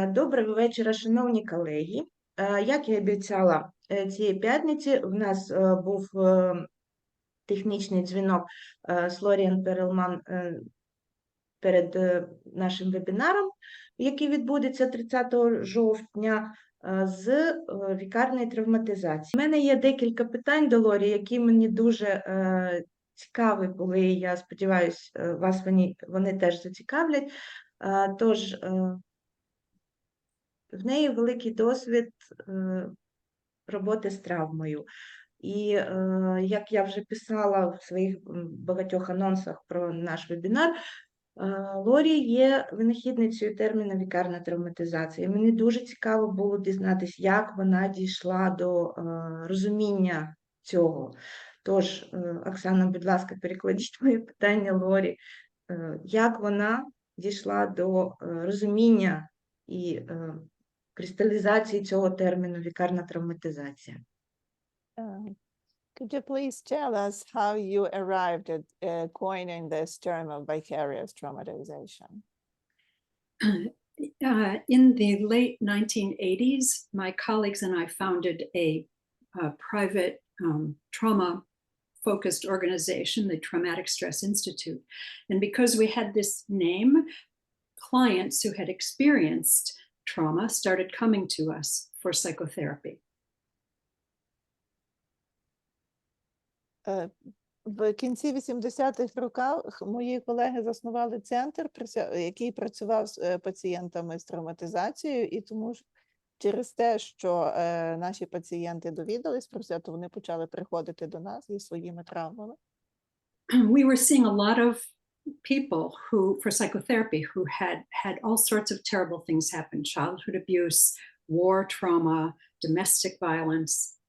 Доброго вечора, шановні колеги. Як я обіцяла цієї п'ятниці, в нас був технічний дзвінок з Лорі Енн Перлман перед нашим вебінаром, який відбудеться 30 жовтня, з вікарної травматизації. У мене є декілька питань до Лорі, які мені дуже цікаві були, і я сподіваюся, вас вони теж зацікавлять. Тож, в неї великий досвід роботи з травмою. І, як я вже писала в своїх багатьох анонсах про наш вебінар, Лорі є винахідницею терміну вікарна травматизація. Мені дуже цікаво було дізнатися, як вона дійшла до розуміння цього. Тож, Оксана, будь ласка, перекладіть моє питання Лорі. Як вона дійшла до розуміння і кристалізації цього терміну вікарна травматизація? Could you please tell us how you arrived at coining this term of vicarious traumatization? In the late 1980s, my colleagues and I founded a private trauma-focused organization, the Traumatic Stress Institute. And because we had this name, clients who had experienced trauma started coming to us for psychotherapy. В кінці 80-х років мої колеги заснували центр, який працював з пацієнтами з травматизацією, і тому через те, що наші пацієнти довідались про це, то вони почали приходити до нас зі своїми травмами. We were seeing a lot of people who, for psychotherapy, who had all sorts of terrible things happen: childhood abuse, war trauma, domestic violence.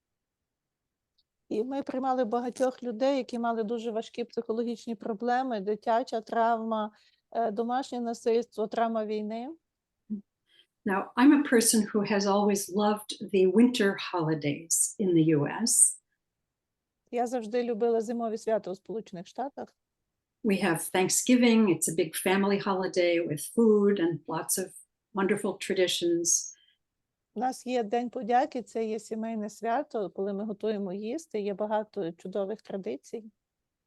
І ми приймали багатьох людей, які мали дуже важкі психологічні проблеми: дитяча травма, домашнє насильство, травма війни. Now, I'm a person who has always loved the winter holidays in the US. Я завжди любила зимові свята у Сполучених Штатах. We have Thanksgiving. It's a big family holiday with food and lots of wonderful traditions. У нас є День подяки, це є сімейне свято, коли ми готуємо їсти, є багато чудових традицій.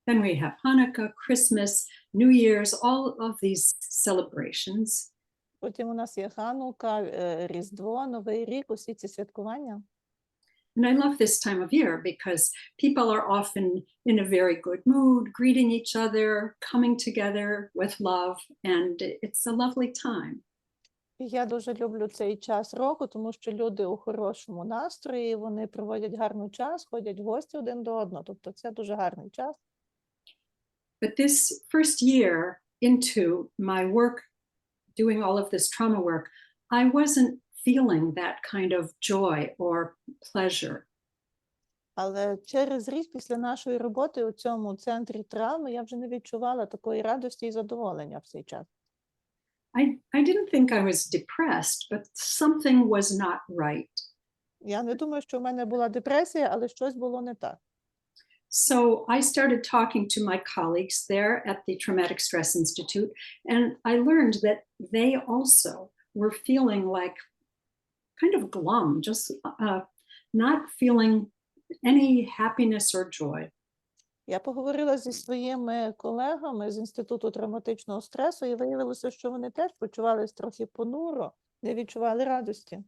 Then we have Hanukkah, Christmas, New Year's, all of these celebrations. Потім у нас є Ханука, Різдво, Новий рік, усі ці святкування. And I love this time of year because people are often in a very good mood, greeting each other, coming together with love, and it's a lovely time. І я дуже люблю цей час року, тому що люди у хорошому настрої, вони проводять гарний час, ходять в гості один до одного, тобто це дуже гарний час. But this first year into my work, doing all of this trauma work, I wasn't feeling that kind of joy or pleasure. Але через рік після нашої роботи у цьому центрі травми я вже не відчувала такої радості і задоволення в цей час. I didn't think I was depressed, but something was not right. Я не думаю, що в мене була депресія, але щось було не так. So I started talking to my colleagues there at the Traumatic Stress Institute, and I learned that they also were feeling like kind of glum, just not feeling any happiness or joy. Я поговорила зі своїми колегами з Інституту травматичного стресу, і виявилося, що вони теж почувалися трохи понуро, не відчували радості.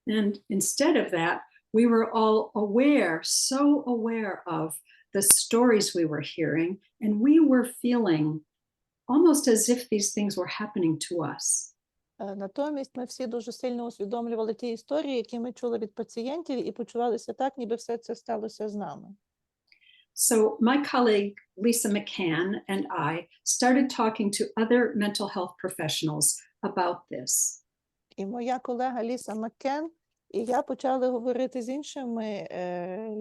And instead of that, we were all aware, so aware of the stories we were hearing, and we were feeling almost as if these things were happening to us. Натомість ми всі дуже сильно усвідомлювали ті історії, які ми чули від пацієнтів, і почувалися так, ніби все це сталося з нами. So my colleague, Lisa McCann, and I started talking to other mental health professionals about this. І моя колега Ліса Маккен і я почали говорити з іншими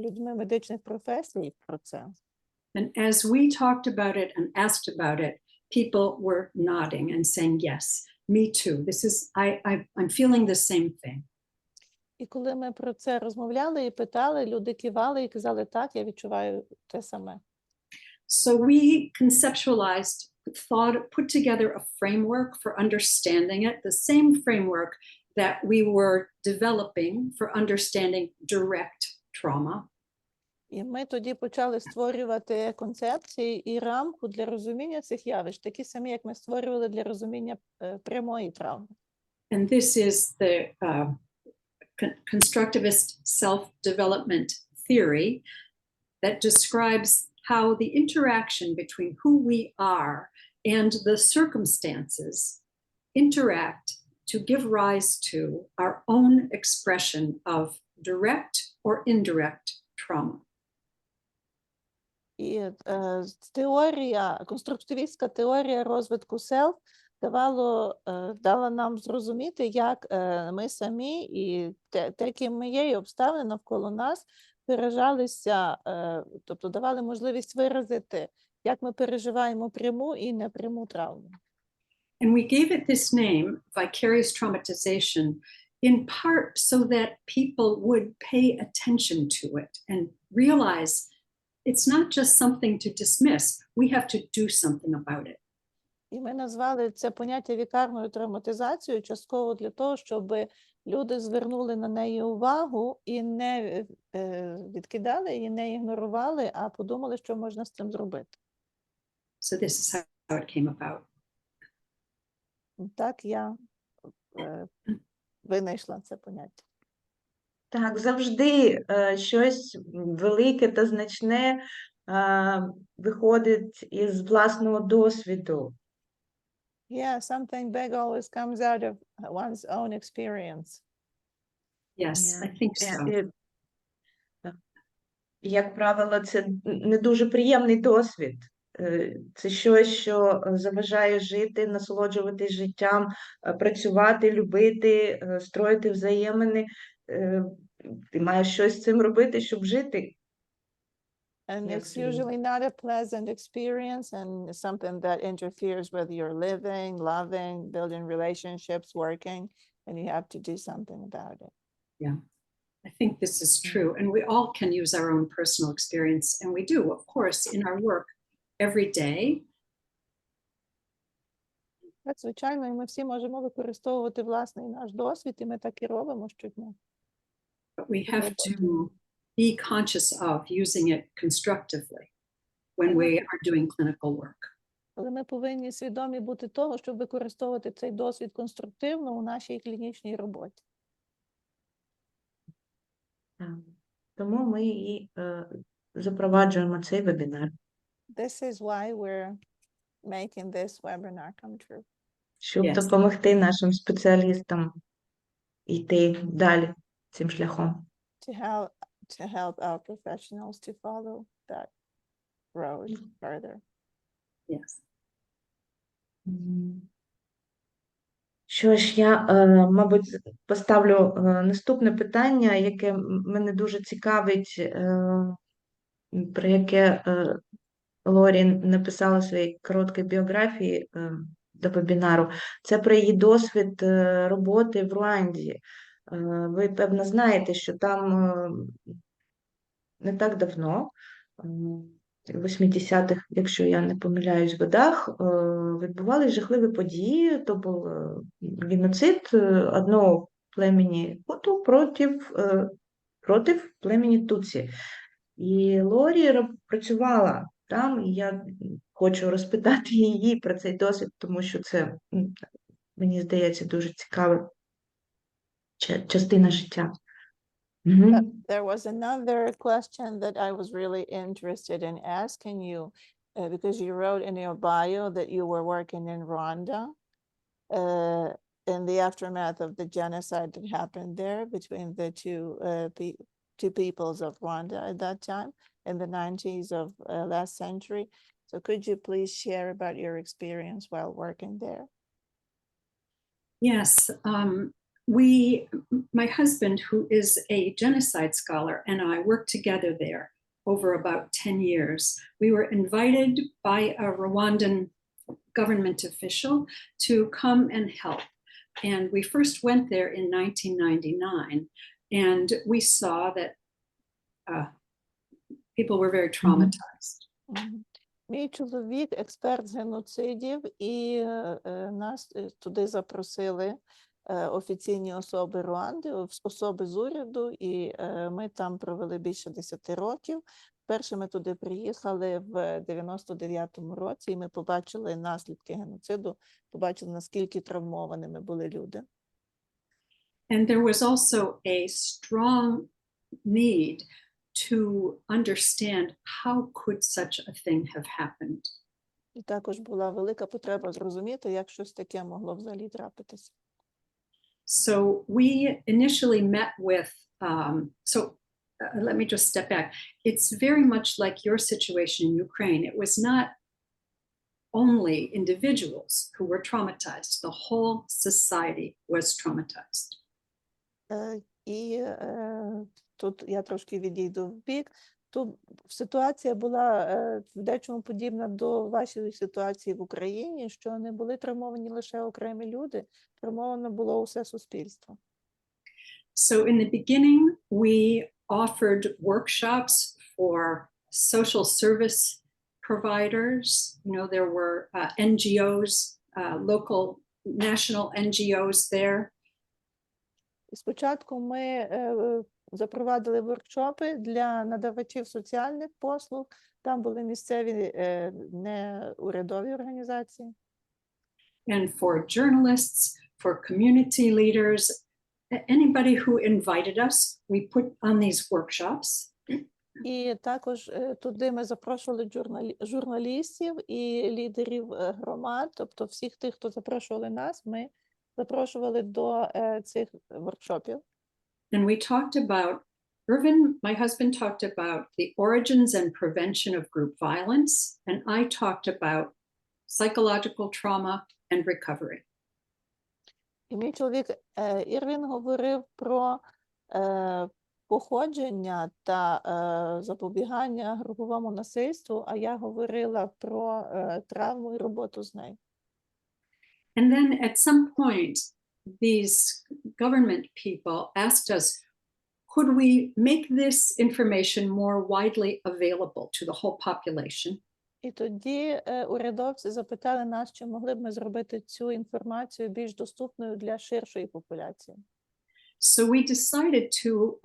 людьми медичних професій про це. And as we talked about it and asked about it, people were nodding and saying, yes, me too. This is, I'm feeling the same thing. І коли ми про це розмовляли і питали, люди кивали і казали, так, я відчуваю те саме. So we conceptualized put together a framework for understanding it, the same framework that we were developing for understanding direct trauma. І ми тоді почали створювати концепції і рамку для розуміння цих явищ, такі самі, як ми створювали для розуміння прямої травми. And this is the constructivist self-development theory that describes how the interaction between who we are and the circumstances interact to give rise to our own expression of direct or indirect trauma. І теорія, конструктивістська теорія розвитку селф дала нам зрозуміти, як ми самі і те, ким ми є, і обставини навколо нас виражалися, тобто давали можливість виразити, як ми переживаємо пряму і непряму травму. And we gave it this name, vicarious traumatization, in part so that people would pay attention to it and realize it's not just something to dismiss, we have to do something about it. І ми назвали це поняття вікарною травматизацією частково для того, щоб люди звернули на неї увагу і не відкидали її, не ігнорували, а подумали, що можна з цим зробити. So this is how it came about. Так я винайшла це поняття. Так, завжди щось велике та значне виходить із власного досвіду. Yeah, something big always comes out of one's own experience. Yes, I think so. Як правило, це не дуже приємний досвід. Це щось, що заважає жити, насолоджуватись життям, працювати, любити, строїти взаємини. Ти маєш щось з цим робити, щоб жити. And Yes, it's usually not a pleasant experience and something that interferes with your living, loving, building relationships, working, and you have to do something about it. Yeah, I think this is true. And we all can use our own personal experience. And we do, of course, in our work every day. Так, звичайно, і ми всі можемо використовувати власний наш досвід, і ми так і робимо щодня. But we have to be conscious of using it constructively when we are doing clinical work. Але ми повинні свідомі бути того, щоб використовувати цей досвід конструктивно у нашій клінічній роботі. Тому ми і запроваджуємо цей вебінар. This is why we're making this webinar come true. Щоб Yes. допомогти нашим спеціалістам йти далі цим шляхом. To help our professionals to follow that road further. Yes. Що ж, я, мабуть, поставлю наступне питання, яке мене дуже цікавить, про яке Лорі написала в своїй короткій біографії до вебінару. Це про її досвід роботи в Руанді. Ви, певно, знаєте, що там не так давно, в 80-х, якщо я не помиляюсь, годах, відбувалися жахливі події. То був геноцид одного племені Хуту проти племені Туці. І Лорі працювала там, і я хочу розпитати її про цей досвід, тому що це, мені здається, дуже цікава частина життя. There was another question that I was really interested in asking you, because you wrote in your bio that you were working in Rwanda in the aftermath of the genocide that happened there between the two peoples of Rwanda at that time in the 90s of last century. So could you please share about your experience while working there? Yes. My husband, who is a genocide scholar, and I worked together there over about 10 years. We were invited by a Rwandan government official to come and help. And we first went there in 1999, and we saw that people were very traumatized. Мій чоловік експерт з геноцидів, і нас туди запросили офіційні особи Руанди, особи з уряду, і ми там провели більше 10 років. Перше ми туди приїхали в 99-му році, і ми побачили наслідки геноциду, побачили, наскільки травмованими були люди. And there was also a strong need to understand how could such a thing have happened. І також була велика потреба зрозуміти, як щось таке могло взагалі трапитися. So we initially met with, let me just step back. It's very much like your situation in Ukraine. It was not only individuals who were traumatized. The whole society was traumatized. І тут я трошки відійду в бік. Тут ситуація була в дечому подібна до вашої ситуації в Україні, що не були травмовані лише окремі люди, травмовано було усе суспільство. So in the beginning, we offered workshops for social service providers. You know, there were NGOs, local, national NGOs there. І спочатку ми запровадили воркшопи для надавачів соціальних послуг. Там були місцеві неурядові організації. And for journalists, for community leaders, anybody who invited us, we put on these workshops. І також туди ми запрошували журналістів і лідерів громад, тобто всіх тих, хто запрошували нас, ми запрошували до цих воркшопів. And we talked about, Irvin, my husband, talked about the origins and prevention of group violence, and I talked about psychological trauma and recovery. І мій чоловік Ірвін говорив про походження та запобігання груповому насильству, а я говорила про травму і роботу з нею. And then at some point, these government people asked us, could we make this information more widely available to the whole population? І тоді урядовці запитали нас, чи могли б ми зробити цю інформацію більш доступною для ширшої популяції. So we decided to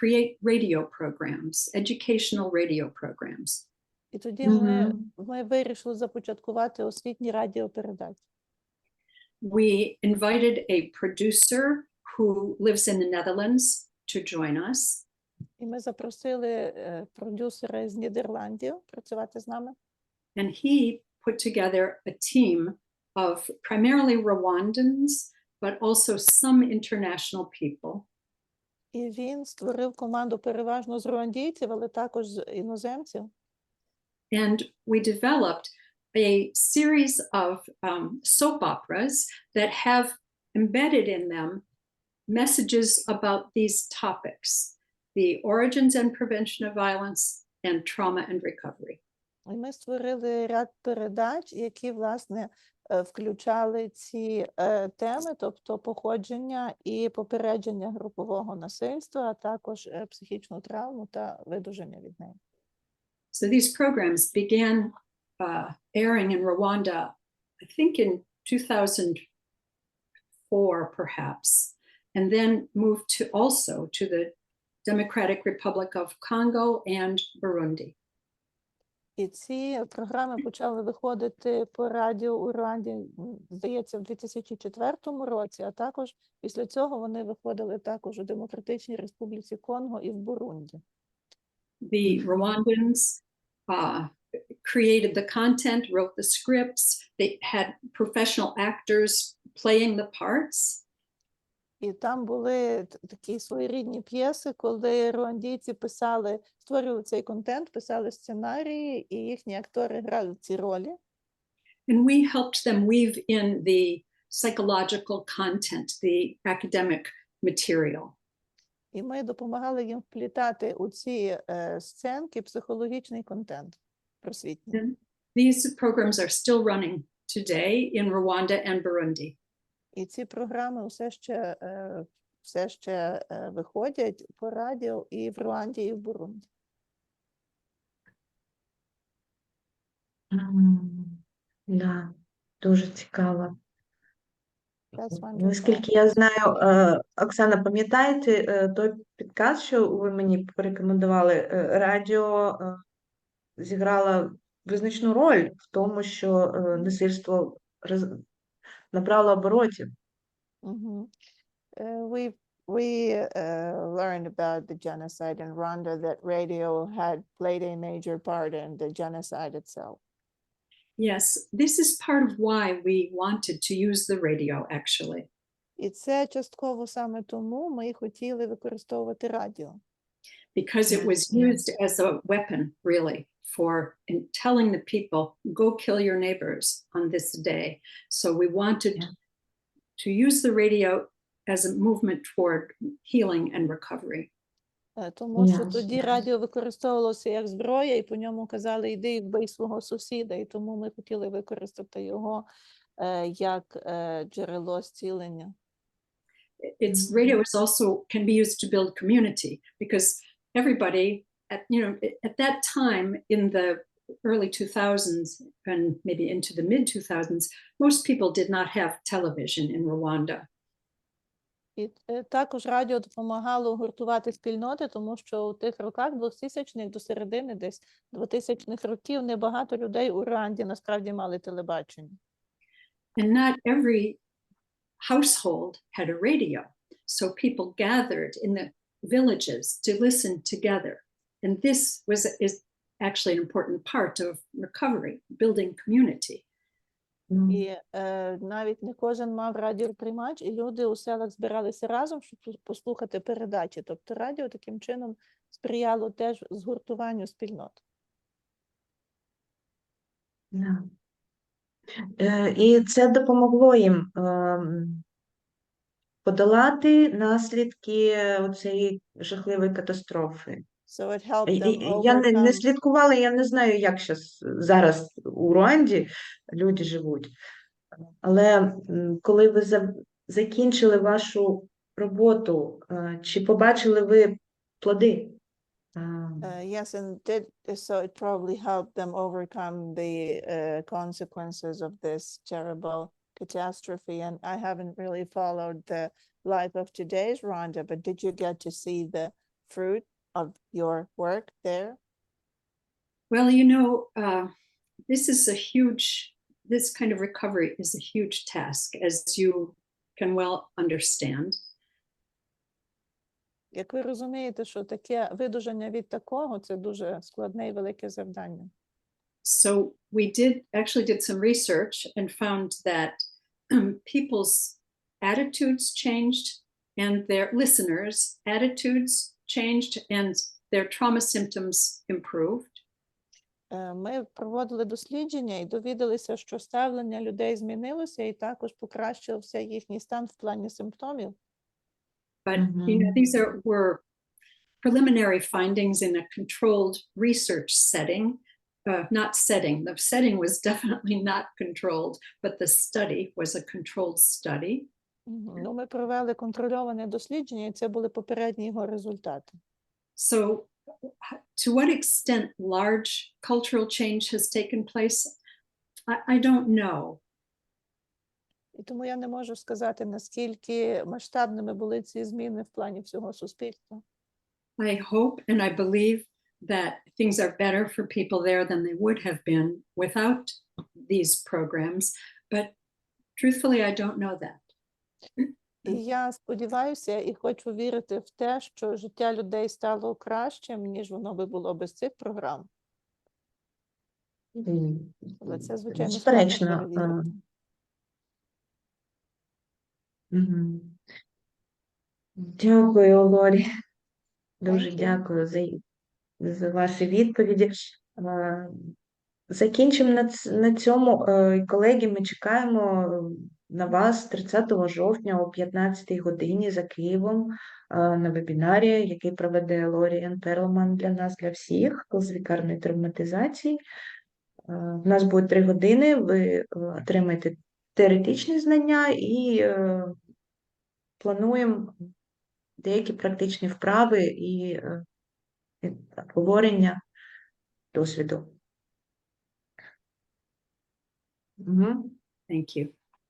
create radio programs, educational radio programs. І тоді ми вирішили започаткувати освітні радіопередачі. We invited a producer who lives in the Netherlands to join us. І ми запросили продюсера з Нідерландів працювати з нами. And he put together a team of primarily Rwandans, but also some international people. І він створив команду переважно з руандійців, але також з іноземців. And we developed a series of soap operas that have embedded in them messages about these topics, the origins and prevention of violence, and trauma and recovery. І ми створили ряд передач, які, власне, включали ці теми, тобто походження і попередження групового насильства, а також психічну травму та видуження від неї. So these programs began airing in Rwanda, I think in 2004, perhaps, and then moved to also to the Democratic Republic of Congo and Burundi. І ці програми почали виходити по радіо у Руанді, здається, в 2004 році, а також після цього вони виходили також у Демократичній Республіці Конго і в Бурунді. The Rwandans created the content, wrote the scripts, they had professional actors playing the parts. І там були такі своєрідні п'єси, коли руандійці створювали цей контент, писали сценарії, і їхні актори грали ці ролі. And we helped them weave in the psychological content, the academic material. І ми допомагали їм вплітати у ці сценки психологічний контент просвітній. And these programs are still running today in Rwanda and Burundi. І ці програми все ще виходять по радіо і в Руанді, і в Бурунді. Да, дуже цікаво. That's wonderful. Наскільки я знаю, Оксана, пам'ятаєте той підказ, що ви мені порекомендували? Радіо зіграло визначну роль в тому, що насильство набрало оборотів. Mhm. We learned about the genocide in Rwanda, that radio had played a major part in the genocide itself. Yes, this is part of why we wanted to use the radio, actually. І це частково саме тому ми хотіли використовувати радіо. Because it was Yeah. used as a weapon, really, for telling the people, go kill your neighbors on this day. So we wanted Yeah. to use the radio as a movement toward healing and recovery. Тому що Yes, тоді yes. радіо використовувалося як зброя, і по ньому казали, йди і вбий свого сусіда, і тому ми хотіли використати його як джерело зцілення. It's radio is also can be used to build community, because everybody at that time in the early 2000s and maybe into the mid 2000s, most people did not have television in Rwanda. І також радіо допомагало гуртувати спільноти, тому що у тих роках 2000-х до середини десь 2000-х років небагато людей у Рwanді насправді мали телебачення. And not every household had a radio. So people gathered in the villages to listen together. And this is actually an important part of recovery, building community. І навіть не кожен мав радіоприймач, і люди у селах збиралися разом, щоб послухати передачі. Тобто радіо таким чином сприяло теж згуртуванню спільнот. Да. І це допомогло їм подолати наслідки цієї жахливої катастрофи. So it helped them Я не overcome. слідкувала, я не знаю, як зараз у Руанді люди живуть. Але коли ви закінчили вашу роботу, чи побачили ви плоди? Yes, and so it probably helped them overcome the consequences of this terrible catastrophe. And I haven't really followed the life of today's Rwanda, but did you get to see the fruit of your work there? Well, this kind of recovery is a huge task, as you can well understand. Як ви розумієте, що таке видужання від такого – це дуже складне і велике завдання. So we actually did some research and found that people's attitudes changed, and their listeners' attitudes changed, and their trauma symptoms improved. Ми проводили дослідження і довідалися, що ставлення людей змінилося і також покращився їхній стан в плані симптомів. But these were preliminary findings in a controlled research setting. The setting was definitely not controlled, but the study was a controlled study. Ну, ми провели контрольоване дослідження, і це були попередні його результати. So, to what extent large cultural change has taken place, I don't know. І тому я не можу сказати, наскільки масштабними були ці зміни в плані всього суспільства. I hope and I believe that things are better for people there than they would have been without these programs, but truthfully, I don't know that. І я сподіваюся і хочу вірити в те, що життя людей стало кращим, ніж воно би було без цих програм. Але це, звичайно, Безперечно. перевірити. Дякую, Лорі. Дуже Thank you. дякую за ваші відповіді. Закінчимо на цьому. Колеги, ми чекаємо на вас 30 жовтня о 15 годині за Києвом на вебінарі, який проведе Лорі Енн Перлман для нас, для всіх, з вікарної травматизації. У нас буде 3 години, ви отримаєте теоретичні знання і плануємо деякі практичні вправи і обговорення досвіду. Мгм. Thank you.